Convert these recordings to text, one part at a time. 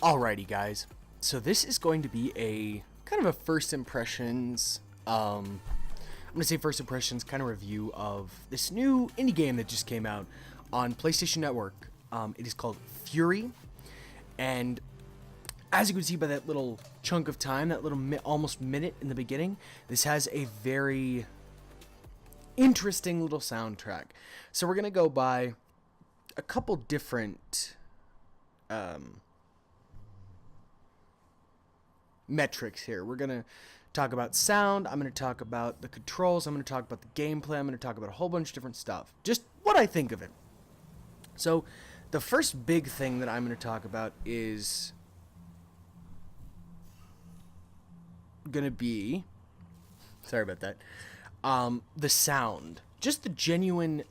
Alrighty, guys. So this is going to be a kind of a first impressions. I'm gonna say first impressions kind of review of this new indie game that just came out on PlayStation Network. It is called Furi, and as you can see by that little chunk of time, that little almost minute in the beginning, this has a very interesting little soundtrack. So we're gonna go by a couple different metrics here. We're gonna talk about sound, I'm gonna talk about the controls, I'm gonna talk about the gameplay, I'm gonna talk about a whole bunch of different stuff. Just what I think of it. So the first big thing that I'm gonna talk about is gonna be, sorry about that, the sound. Just the genuine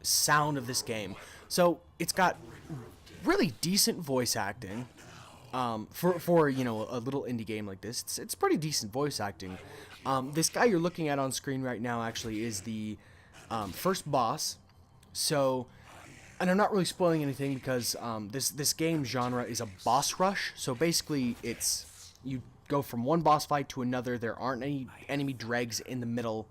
sound of this game. So it's got really decent voice acting. For you know, a little indie game like this, it's pretty decent voice acting. This guy you're looking at on screen right now actually is the first boss. So, and I'm not really spoiling anything because this game genre is a boss rush. So basically, it's you go from one boss fight to another. There aren't any enemy dregs in the middle.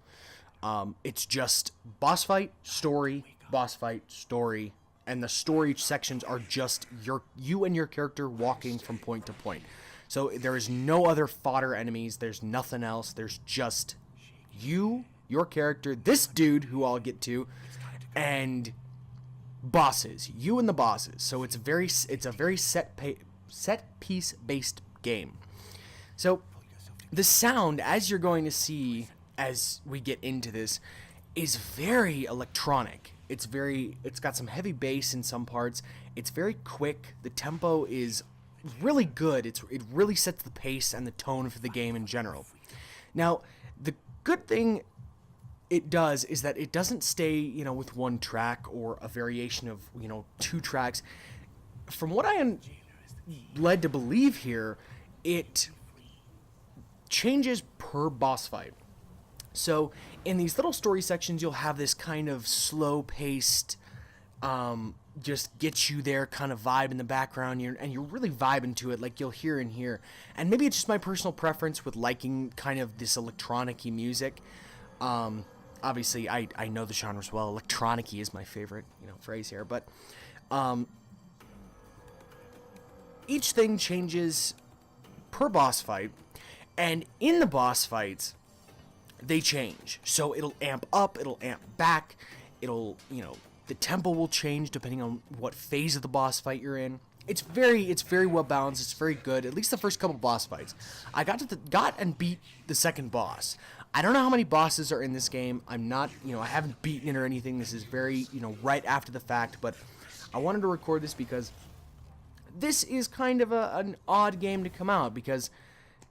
It's just boss fight, story, boss fight, story. And the story sections are just you and your character walking from point to point. So there is no other fodder enemies. There's nothing else. There's just you, your character, this dude who I'll get to, and bosses. You and the bosses. So it's a very set piece based game. So the sound, as you're going to see as we get into this, is very electronic. It's got some heavy bass in some parts. It's very quick. The tempo is really good. It really sets the pace and the tone for the game in general. Now, the good thing it does is that it doesn't stay, you know, with one track or a variation of, you know, two tracks. From what I am led to believe here, it changes per boss fight. So in these little story sections, you'll have this kind of slow-paced, just get you there kind of vibe in the background, and you're really vibing to it, like you'll hear in here. And maybe it's just my personal preference with liking kind of this electronic-y music. Obviously, I know the genres well. Electronic-y is my favorite, you know, phrase here. But each thing changes per boss fight, and in the boss fights, they change. So it'll amp up, it'll amp back, it'll, you know, the tempo will change depending on what phase of the boss fight you're in. It's very well balanced. It's very good. At least the first couple boss fights. I got and beat the second boss. I don't know how many bosses are in this game. I'm not, you know, I haven't beaten it or anything. This is very, you know, right after the fact, but I wanted to record this because this is kind of an odd game to come out because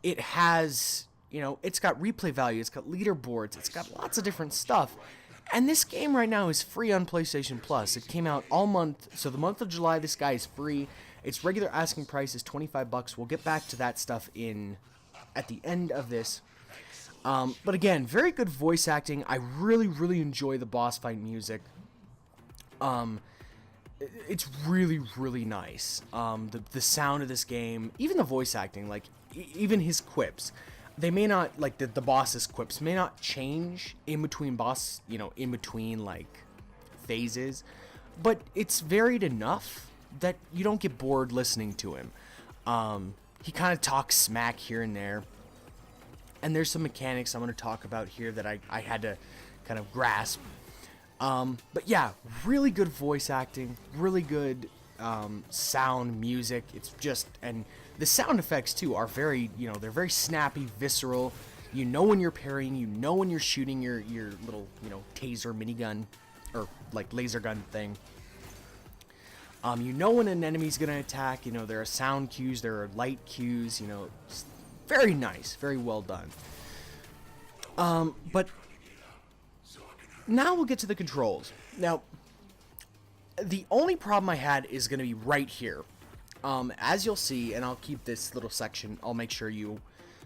it has, you know, it's got replay value, it's got leaderboards, it's got lots of different stuff. And this game right now is free on PlayStation Plus. It came out all month, so the month of July, this guy is free. Its regular asking price is $25. We'll get back to that stuff at the end of this. But again, very good voice acting. I really enjoy the boss fight music. It's really nice. The sound of this game, even the voice acting, like even his quips. They may not, like, the boss's quips may not change in between in between, like, phases, but it's varied enough that you don't get bored listening to him. He kind of talks smack here and there, and there's some mechanics I'm going to talk about here that I had to kind of grasp. But yeah, really good voice acting, really good sound, music. It's just, and the sound effects too are very, you know, they're very snappy, visceral. You know when you're parrying, you know when you're shooting your little, you know, taser minigun or like laser gun thing. You know when an enemy's gonna attack. You know, there are sound cues, there are light cues. You know, it's very nice, very well done. But now we'll get to the controls. Now, the only problem I had is going to be right here. As you'll see, and I'll keep this little section, I'll make sure you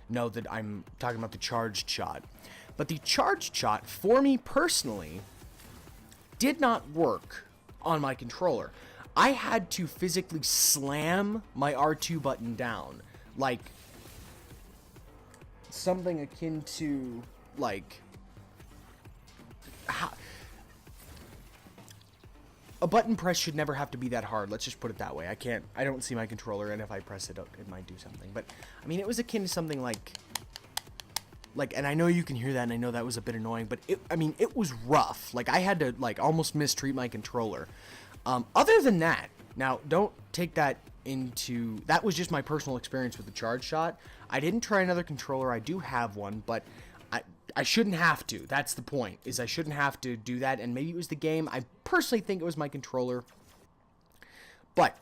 know that I'm talking about the charged shot. But the charged shot, for me personally, did not work on my controller. I had to physically slam my R2 button down, like something akin to like a button press should never have to be that hard. Let's just put it that way. I don't see my controller, and if I press it, it might do something. But I mean, it was akin to something like, and I know you can hear that, and I know that was a bit annoying, but it was rough. Like, I had to, like, almost mistreat my controller. Other than that, now, don't take that into, that was just my personal experience with the charge shot. I didn't try another controller. I do have one, but I shouldn't have to. That's the point, is I shouldn't have to do that, and maybe it was the game. I personally think it was my controller. But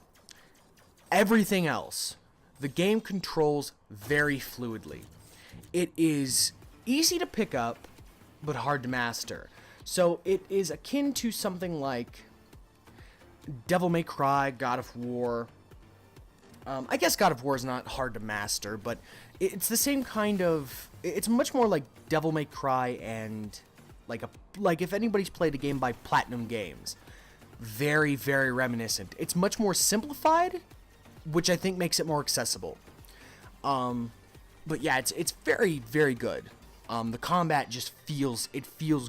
everything else, the game controls very fluidly. It is easy to pick up, but hard to master. So it is akin to something like Devil May Cry, God of War. I guess God of War is not hard to master, but it's the same kind of... It's much more like Devil May Cry and like if anybody's played a game by Platinum Games. Very, very reminiscent. It's much more simplified, which I think makes it more accessible. But yeah, it's very, very good. The combat just feels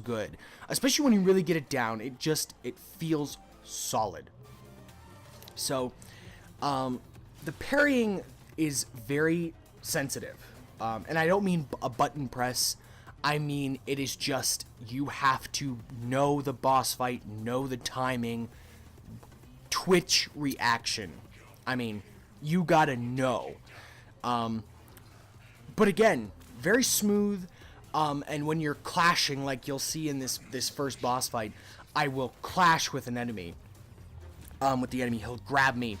good. Especially when you really get it down, it feels solid. So, the parrying is very sensitive. And I don't mean a button press. I mean, it is just, you have to know the boss fight, know the timing, twitch reaction. I mean, you gotta know. But again, very smooth, and when you're clashing, like you'll see in this first boss fight, I will clash with an enemy. With the enemy, he'll grab me,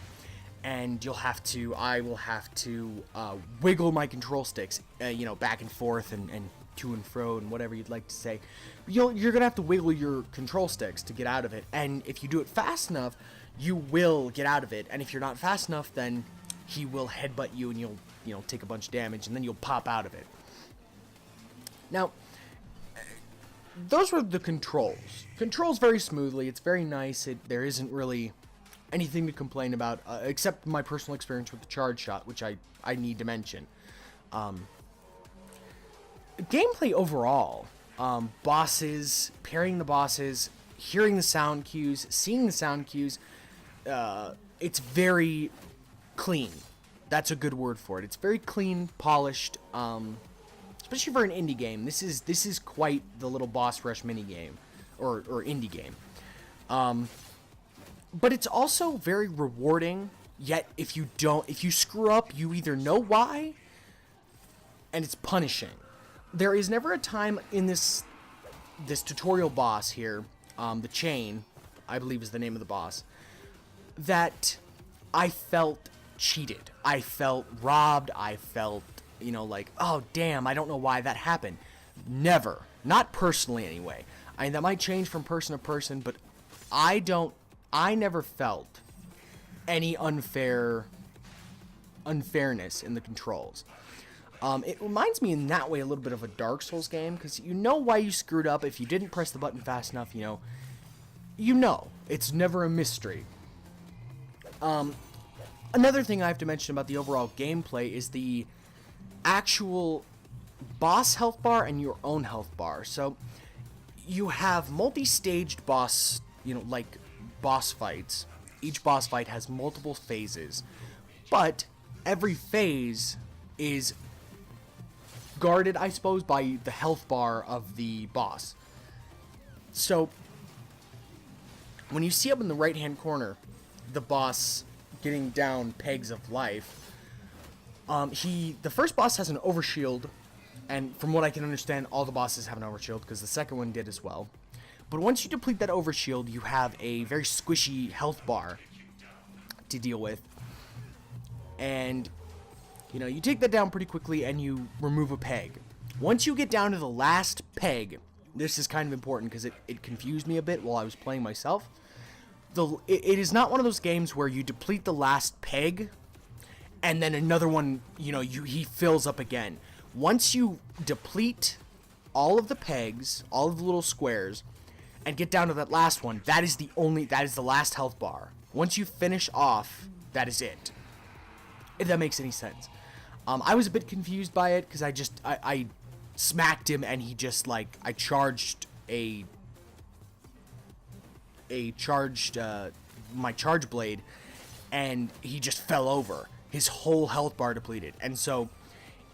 and I will have to wiggle my control sticks, back and forth and to and fro and whatever you'd like to say. You're gonna have to wiggle your control sticks to get out of it, and if you do it fast enough, you will get out of it, and if you're not fast enough, then he will headbutt you, and you'll take a bunch of damage, and then you'll pop out of it. Now, those were the controls. Controls very smoothly. It's very nice. There isn't really anything to complain about, except my personal experience with the charge shot, which I need to mention. Gameplay overall, bosses, parrying the bosses, hearing the sound cues, seeing the sound cues, it's very clean. That's a good word for it. It's very clean, polished, especially for an indie game. This is quite the little boss rush mini game, or indie game. But it's also very rewarding. Yet if you screw up, you either know why, and it's punishing. There is never a time in this tutorial boss here, the Chain, I believe is the name of the boss, that I felt cheated. I felt robbed. I felt, like, oh damn, I don't know why that happened. Never. Not personally anyway. That might change from person to person, but I never felt any unfairness in the controls. It reminds me in that way a little bit of a Dark Souls game, because you know why you screwed up. If you didn't press the button fast enough, it's never a mystery. Another thing I have to mention about the overall gameplay is the actual boss health bar and your own health bar. So you have multi-staged boss, like boss fights. Each boss fight has multiple phases, but every phase is guarded, I suppose, by the health bar of the boss. So when you see up in the right hand corner the boss getting down pegs of life, the first boss has an overshield, and from what I can understand, all the bosses have an overshield, because the second one did as well. But once you deplete that overshield, you have a very squishy health bar to deal with, and you take that down pretty quickly, and you remove a peg. Once you get down to the last peg, this is kind of important because it confused me a bit while I was playing myself. It is not one of those games where you deplete the last peg and then another one, he fills up again. Once you deplete all of the pegs, all of the little squares, and get down to that last one, that is the last health bar. Once you finish off, that is it. If that makes any sense. I was a bit confused by it because I smacked him and he just like I charged my charge blade and he just fell over. His whole health bar depleted. And so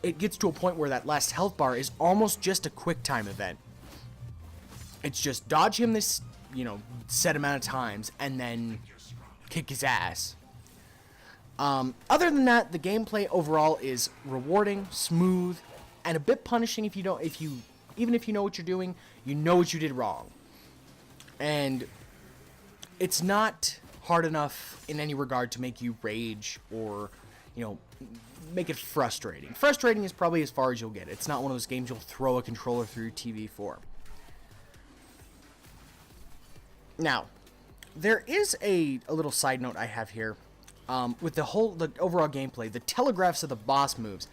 it gets to a point where that last health bar is almost just a quick time event. It's just dodge him this, set amount of times and then kick his ass. Other than that, the gameplay overall is rewarding, smooth, and a bit punishing even if you know what you're doing, you know what you did wrong. And it's not hard enough in any regard to make you rage or, make it frustrating. Frustrating is probably as far as you'll get. It's not one of those games you'll throw a controller through TV for. Now, there is a little side note I have here. With the overall gameplay, the telegraphs of the boss moves,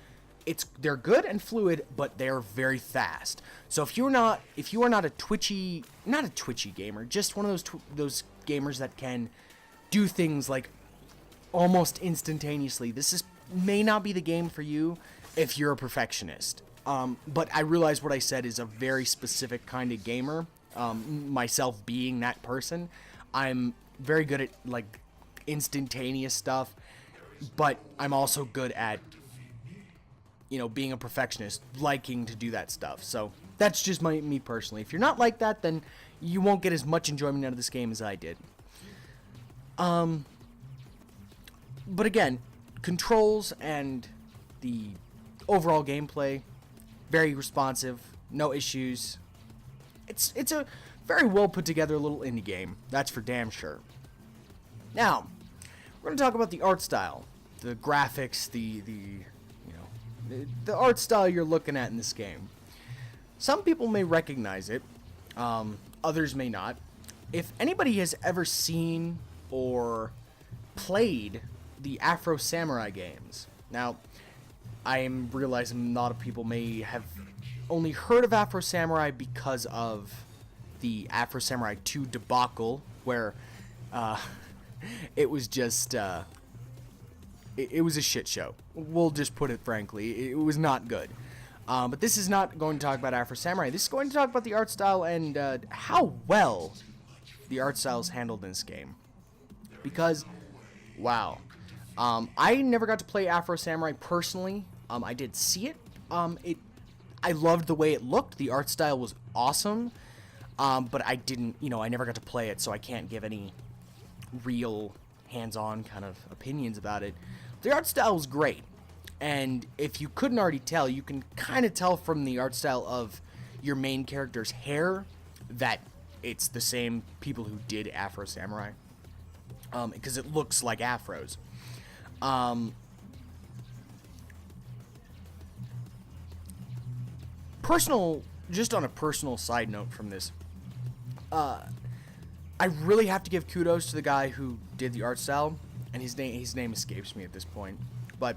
they're good and fluid, but they're very fast. So if you are not a twitchy gamer, just one of those gamers that can do things like almost instantaneously, this may not be the game for you if you're a perfectionist. But I realize what I said is a very specific kind of gamer. Myself being that person, I'm very good at like instantaneous stuff, but I'm also good at being a perfectionist, liking to do that stuff. So that's just me personally. If you're not like that, then you won't get as much enjoyment out of this game as I did. But again, controls and the overall gameplay, very responsive, no issues. It's a very well put together little indie game, that's for damn sure. Now, we're going to talk about the art style, the graphics, the art style you're looking at in this game. Some people may recognize it, others may not. If anybody has ever seen or played the Afro Samurai games, now I am realizing a lot of people may have only heard of Afro Samurai because of the Afro Samurai 2 debacle, where it was just it was a shit show. We'll just put it frankly. It was not good. But this is not going to talk about Afro Samurai. This is going to talk about the art style and how well the art style is handled in this game. Because, wow. I never got to play Afro Samurai personally. I did see it. I loved the way it looked. The art style was awesome. But I didn't, I never got to play it, so I can't give any real hands-on kind of opinions about it. The art style was great. And if you couldn't already tell, you can kind of tell from the art style of your main character's hair that it's the same people who did Afro Samurai. Because it looks like afros. Just on a personal side note from this, I really have to give kudos to the guy who did the art style, and his name escapes me at this point, but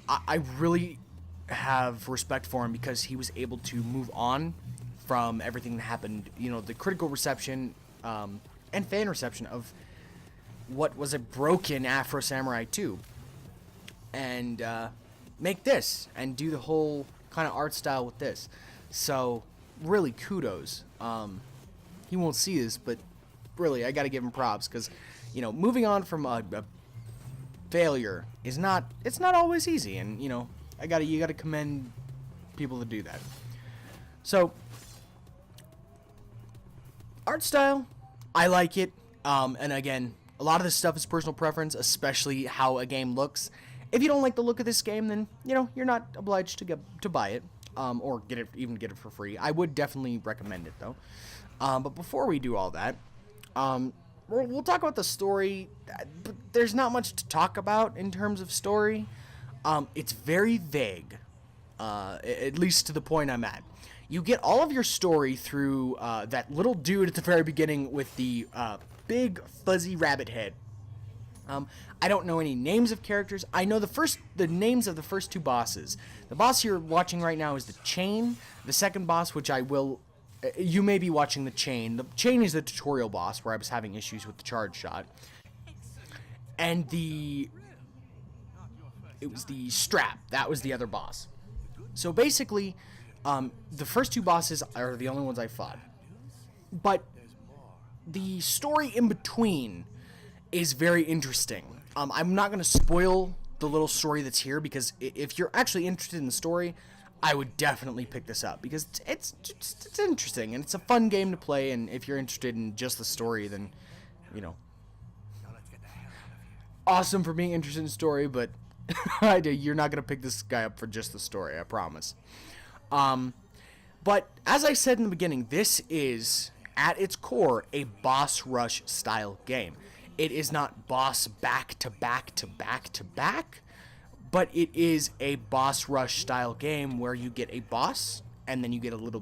I really have respect for him because he was able to move on from everything that happened, the critical reception and fan reception of what was a broken Afro Samurai 2, and make this and do the whole kind of art style with this. So really kudos. He won't see this, but really I gotta give him props because moving on from a failure is not always easy, and you gotta commend people to do that. So art style, I like it, and again, a lot of this stuff is personal preference, especially how a game looks. If you don't like the look of this game, then you're not obliged to buy it, or get it for free. I would definitely recommend it though. But before we do all that, we'll talk about the story. But there's not much to talk about in terms of story. It's very vague, at least to the point I'm at. You get all of your story through that little dude at the very beginning with the big fuzzy rabbit head. I don't know any names of characters. I know the names of the first two bosses. The boss you're watching right now is the Chain. The second boss, which I will You may be watching the chain. The chain is the tutorial boss where I was having issues with the charge shot. And it was the strap. That was the other boss. So basically, the first two bosses are the only ones I fought. But the story in between is very interesting. I'm not going to spoil the little story that's here, because if you're actually interested in the story, I would definitely pick this up, because it's interesting and it's a fun game to play. And if you're interested in just the story, then, you know, awesome for being interested in the story, but you're not going to pick this guy up for just the story, I promise. But as I said in the beginning, this is, at its core, a boss rush style game. It is not boss back to back to back to back, but it is a boss rush style game where you get a boss, and then you get a little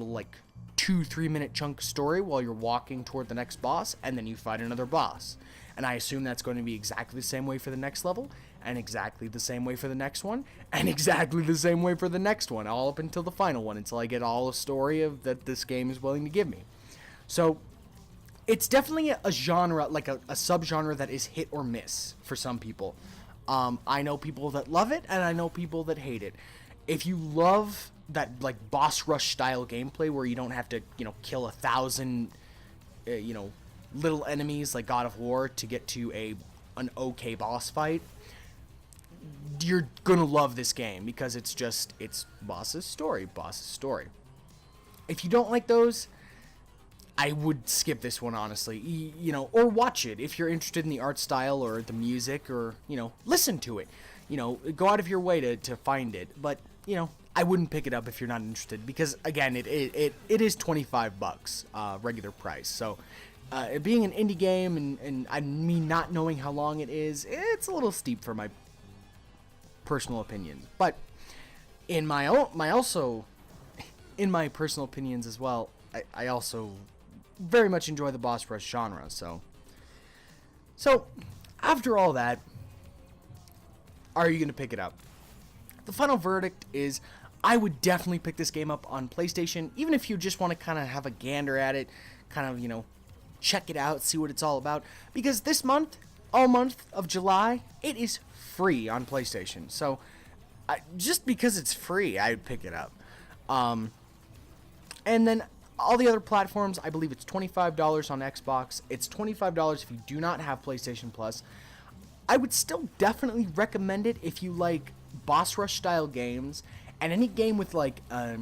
like 2-3 minute chunk story while you're walking toward the next boss, and then you fight another boss. And I assume that's going to be exactly the same way for the next level, and exactly the same way for the next one, and exactly the same way for the next one, all up until the final one, until I get all the story of that this game is willing to give me. So it's definitely a genre, like a subgenre that is hit or miss for some people. I know people that love it, and I know people that hate it. If you love that like boss rush style gameplay where you don't have to, kill 1,000, little enemies like God of War to get to an okay boss fight, you're gonna love this game, because it's boss's story. If you don't like those, I would skip this one, honestly, or watch it if you're interested in the art style or the music, or, listen to it, go out of your way to find it. But, I wouldn't pick it up if you're not interested, because again, it is $25, regular price. So, it being an indie game and me not knowing how long it is, it's a little steep for my personal opinions. But in my personal opinions as well, I also very much enjoy the boss rush genre. So after all that, are you going to pick it up? The final verdict is, I would definitely pick this game up on PlayStation, even if you just want to kind of have a gander at it, kind of, check it out, see what it's all about, because this month, all month of July, it is free on PlayStation. So just because it's free, I would pick it up. And then all the other platforms, I believe it's $25 on Xbox. It's $25 if you do not have PlayStation Plus. I would still definitely recommend it if you like boss rush style games, and any game with like a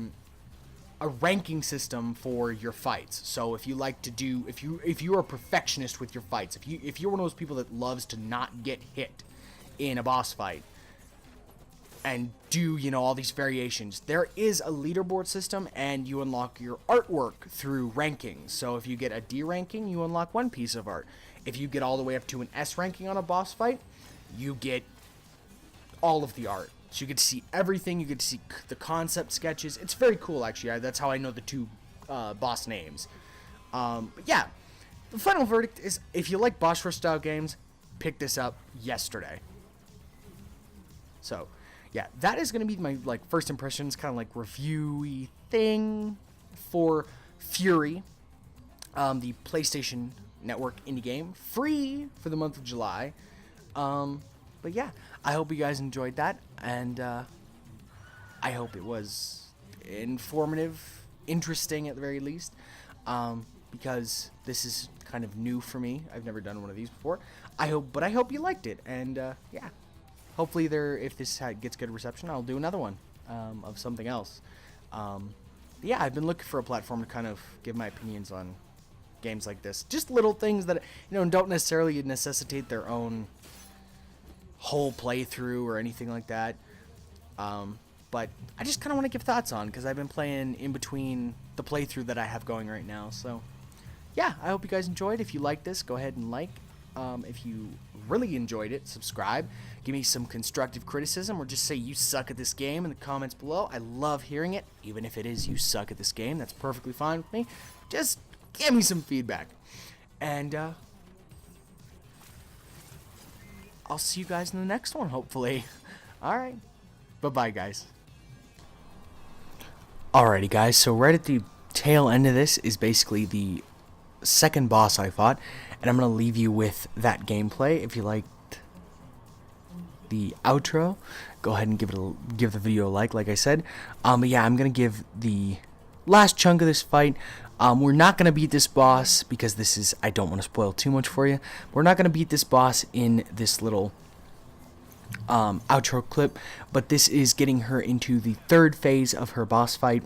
ranking system for your fights. So if you like to do, if you're a perfectionist with your fights, if you're one of those people that loves to not get hit in a boss fight, and do, all these variations, there is a leaderboard system, and you unlock your artwork through rankings. So if you get a D ranking, you unlock one piece of art. If you get all the way up to an S ranking on a boss fight, you get all of the art. So you get to see everything. You get to see the concept sketches. It's very cool, actually. That's how I know the two boss names. But yeah, the final verdict is, if you like boss rush style games, pick this up yesterday. So yeah, that is going to be my first impressions, kind of review-y thing for Furi, the PlayStation Network indie game, free for the month of July. But yeah, I hope you guys enjoyed that, and I hope it was informative, interesting at the very least, because this is kind of new for me. I've never done one of these before. I hope you liked it, and yeah. Hopefully, if this gets good reception, I'll do another one of something else. Yeah, I've been looking for a platform to kind of give my opinions on games like this. Just little things that don't necessarily necessitate their own whole playthrough or anything like that. But I just kind of want to give thoughts on, because I've been playing in between the playthrough that I have going right now. So yeah, I hope you guys enjoyed. If you like this, go ahead and like. If you really enjoyed it, subscribe. Give me some constructive criticism, or just say you suck at this game in the comments below. I love hearing it. Even if it is you suck at this game, that's perfectly fine with me. Just give me some feedback. And I'll see you guys in the next one, hopefully. Alright. Bye-bye, guys. Alrighty, guys. So right at the tail end of this is basically the second boss I fought, and I'm going to leave you with that gameplay. If you liked the outro, go ahead and give the video a like I said. But yeah, I'm going to give the last chunk of this fight. We're not going to beat this boss because this is, I don't want to spoil too much for you. We're not going to beat this boss in this little outro clip, but this is getting her into the third phase of her boss fight,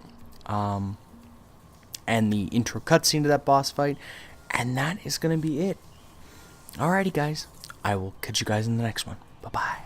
and the intro cutscene to that boss fight, and that is going to be it. Alrighty guys, I will catch you guys in the next one. Bye bye.